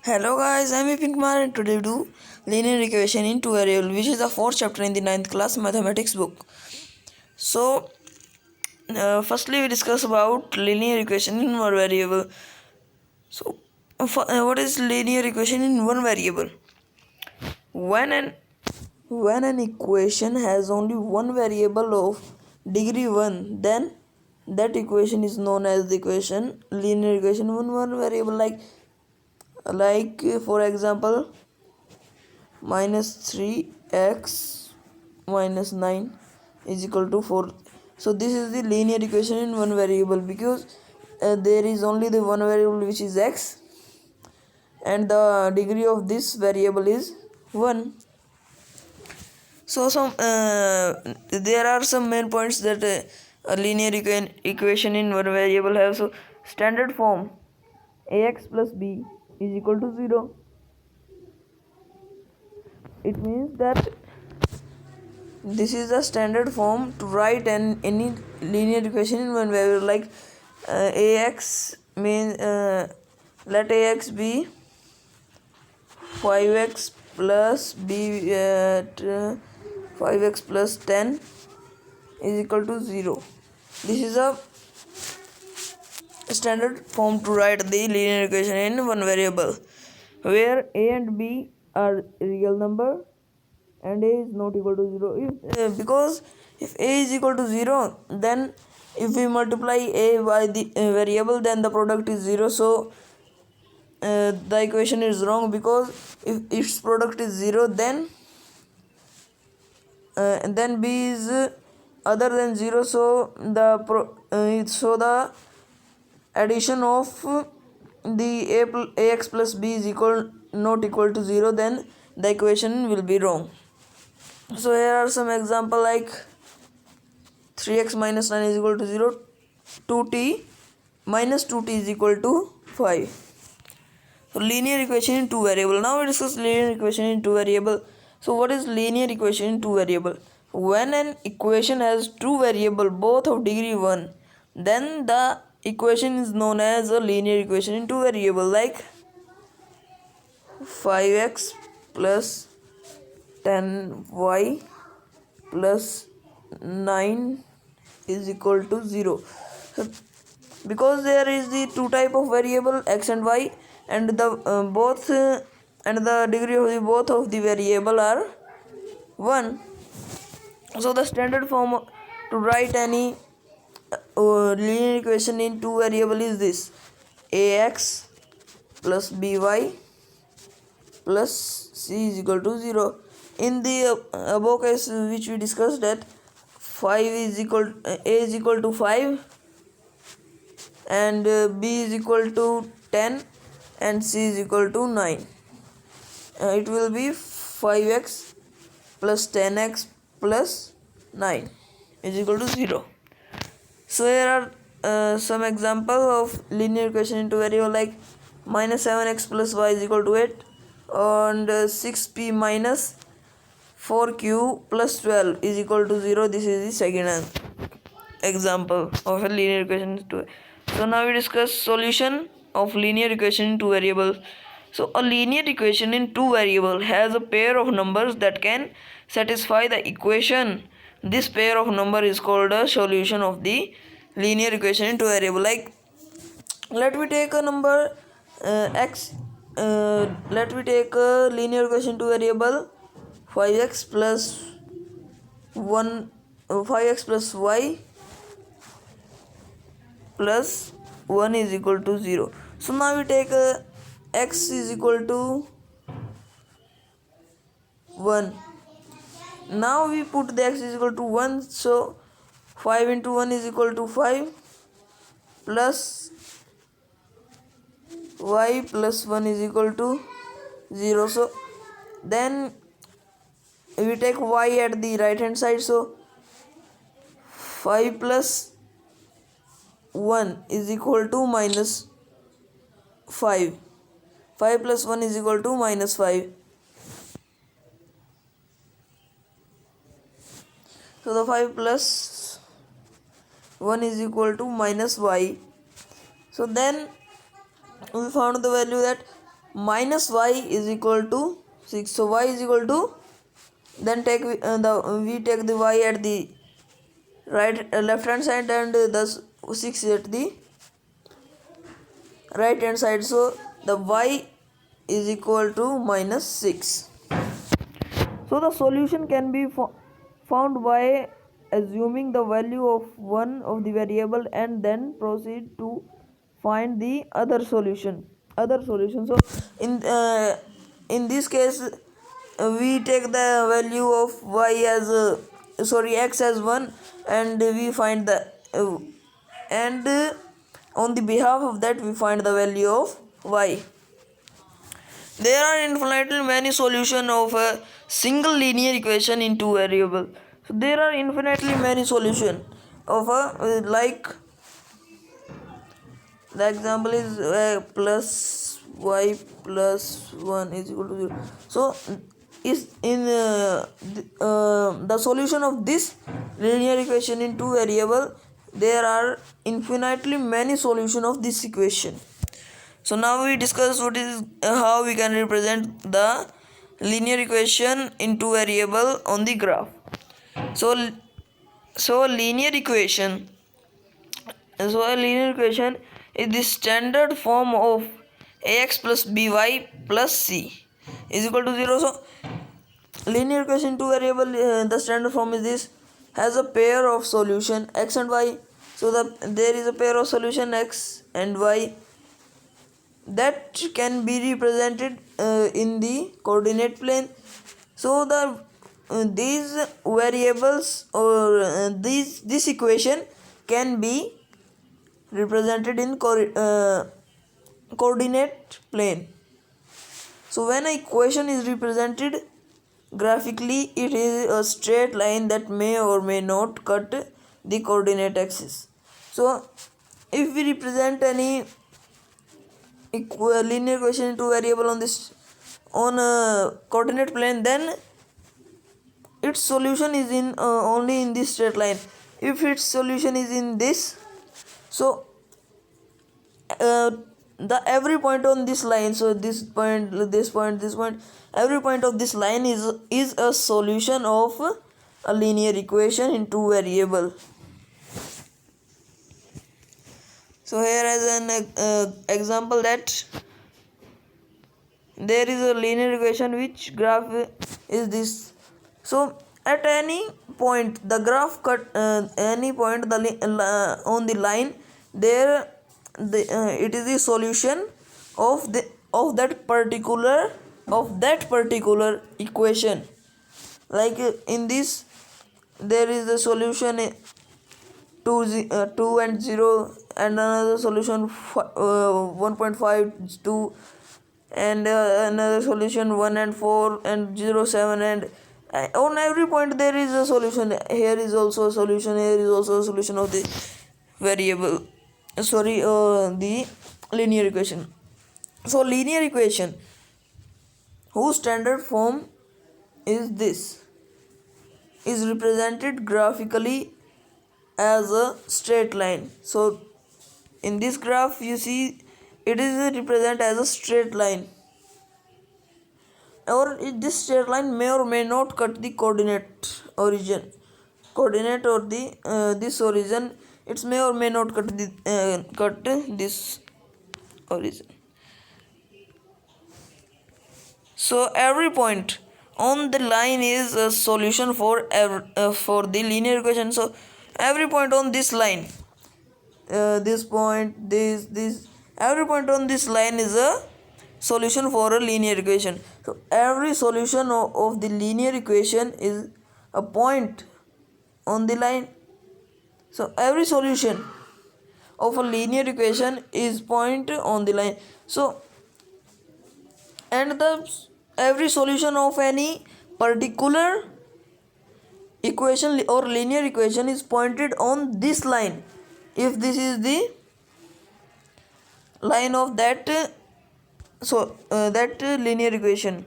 Hello guys, I'm Vipin Kumar and today we do linear equation in two variable, which is the fourth chapter in the ninth class mathematics book. So, firstly we discuss about linear equation in one variable. So, what is linear equation in one variable? When an equation has only one variable of degree 1, then that equation is known as the equation linear equation in one variable. Like for example, minus 3x minus 9 is equal to 4. So this is the linear equation in one variable because there is only the one variable, which is x, and the degree of this variable is 1. So there are some main points that a linear equation in one variable have. So standard form, ax plus b is equal to 0. It means that this is the standard form to write any linear equation in one variable. Like ax means let ax be 5x plus b at 5x plus 10 is equal to 0. This is a standard form to write the linear equation in one variable, where a and b are real number and a is not equal to 0. Because if a is equal to 0, then if we multiply a by the variable, then the product is 0. So the equation is wrong, because if its product is 0, then b is other than 0. So the addition of the ax plus b is not equal to 0, then the equation will be wrong. So here are some example, like 3x minus 9 is equal to 0, 2t minus 2t is equal to 5. So linear equation in two variable. Now we discuss linear equation in two variable. So what is linear equation in two variable? When an equation has two variable both of degree 1, then the equation is known as a linear equation in two variable. Like 5x plus 10y plus 9 is equal to 0. So, because there is the two type of variable, x and y, and the degree of the both of the variable are 1. So the standard form to write any linear equation in two variable is this: ax plus by plus c is equal to 0. In the above case which we discussed, that a is equal to 5 and b is equal to 10 and c is equal to 9. It will be 5x plus 10x plus 9 is equal to 0. So here are some example of linear equation into variable, like minus 7x plus y is equal to 8, and 6p minus 4q plus 12 is equal to 0. This is the second example of a linear equation. So now we discuss solution of linear equation in two variable. So a linear equation in two variable has a pair of numbers that can satisfy the equation. This pair of number is called a solution of the linear equation in two variable. Like let me take a number x. Let me take a linear equation to variable 5x plus 1 5x plus y plus 1 is equal to 0. So now we take x is equal to 1. Now we put the x is equal to 1. So 5 into 1 is equal to 5 plus y plus 1 is equal to 0. So then we take y at the right hand side. So 5 plus 1 is equal to minus 5. 5 plus 1 is equal to minus 5. So the 5 plus 1 is equal to minus y. So then we found the value that minus y is equal to 6. So y is equal to, then we take the y at the left hand side, and thus 6 at the right hand side. So the y is equal to minus 6. So the solution can be found by assuming the value of one of the variable and then proceed to find the other solution. So in this case, we take the value of y as x as 1, and we find the and on the behalf of that we find the value of y. There are infinitely many solutions of a single linear equation in two variables. So there are infinitely many solutions of a like the example is plus y plus 1 is equal to 0. So is in the solution of this linear equation in two variable, there are infinitely many solutions of this equation. So now we discuss what is how we can represent the linear equation in two variable on the graph. So a linear equation is the standard form of ax plus by plus c is equal to 0. So linear equation two variable, the standard form is this, has a pair of solution x and y. So there is a pair of solution x and y that can be represented in the coordinate plane. So these variables or this equation can be represented in coordinate plane. So when an equation is represented graphically, it is a straight line that may or may not cut the coordinate axis. So if we represent any linear equation into variable on a coordinate plane, then its solution is in only in this straight line. If its solution is in this, so the every point on this line, so this point, every point of this line is a solution of a linear equation in two variable. So here is an example that there is a linear equation which graph is this. So at any point the graph cut any point on the line, there it is the solution of that particular equation. Like in this, there is the solution 2 and 0, and another solution 1.52, and another solution 1 and 4 and 0 7, and on every point there is a solution. Here is also a solution, here is also a solution of the variable, the linear equation. So linear equation whose standard form is this is represented graphically as a straight line. So in this graph you see it is represented as a straight line, or this straight line may or may not cut the coordinate or the this origin. It may or may not cut this origin. So every point on the line is a solution for the linear equation. So every point on this line, this point, this every point on this line is a solution for a linear equation. So every solution of the linear equation is a point on the line. So every solution of a linear equation is point on the line. So and every solution of any particular equation or linear equation is pointed on this line, if this is the line of that that linear equation.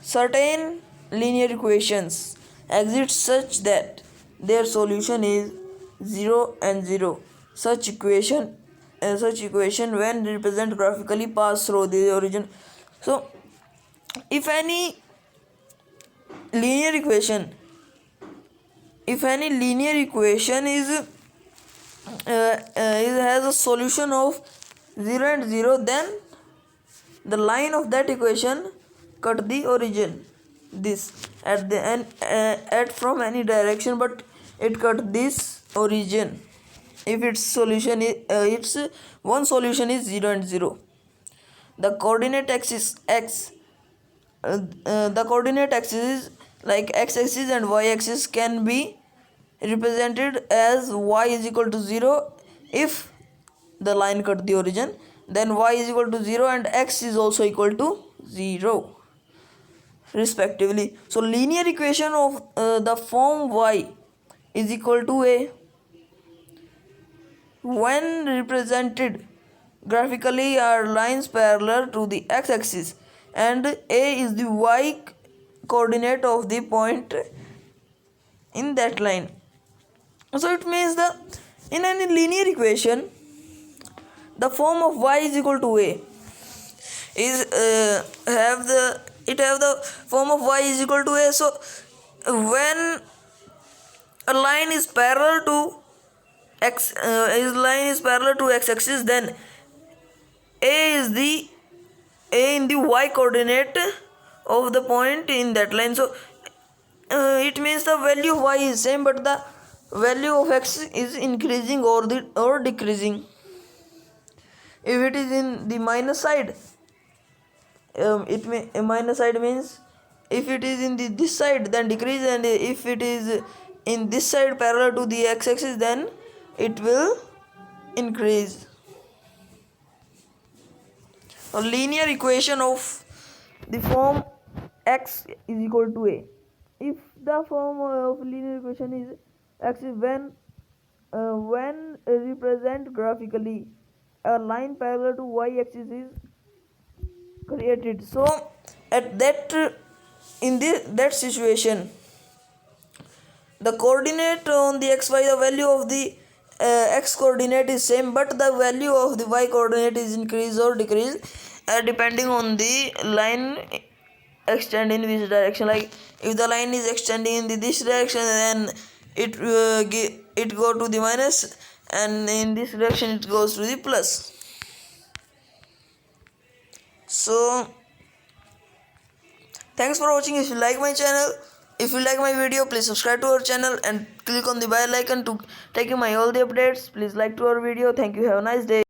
Certain linear equations exist such that their solution is 0 and 0. Such equation such equation when represent graphically pass through the origin. So if any linear equation has a solution of 0 and 0, then the line of that equation cut the origin this at the end at from any direction, but it cut this origin if its solution is its one solution is 0 and 0. The coordinate axis the coordinate axis is like x-axis and y-axis can be represented as y is equal to 0 if the line cut the origin, then y is equal to 0 and x is also equal to 0 respectively. So linear equation of the form y is equal to a when represented graphically are lines parallel to the x-axis and a is the y coordinate of the point in that line. So it means in any linear equation the form of y is equal to a is have the form of y is equal to a. So when a line is parallel to x-axis, then a is the in the y coordinate of the point in that line. So it means the value of y is same, but the value of x is increasing or decreasing. If it is in the minus side, minus side means if it is in this side then decrease, and if it is in this side parallel to the x-axis then it will increase. A linear equation of the form x is equal to a. If the form of linear equation is x is when represent graphically a line parallel to y-axis is created. So at that that situation the coordinate on the xy, the value of the x coordinate is same, but the value of the y coordinate is increase or decrease depending on the line extend in which direction. Like if the line is extending in this direction, then it go to the minus, and in this direction it goes to the plus. So thanks for watching. If you like my channel, if you like my video, please subscribe to our channel and click on the bell icon to take my all the updates. Please like to our video. Thank you. Have a nice day.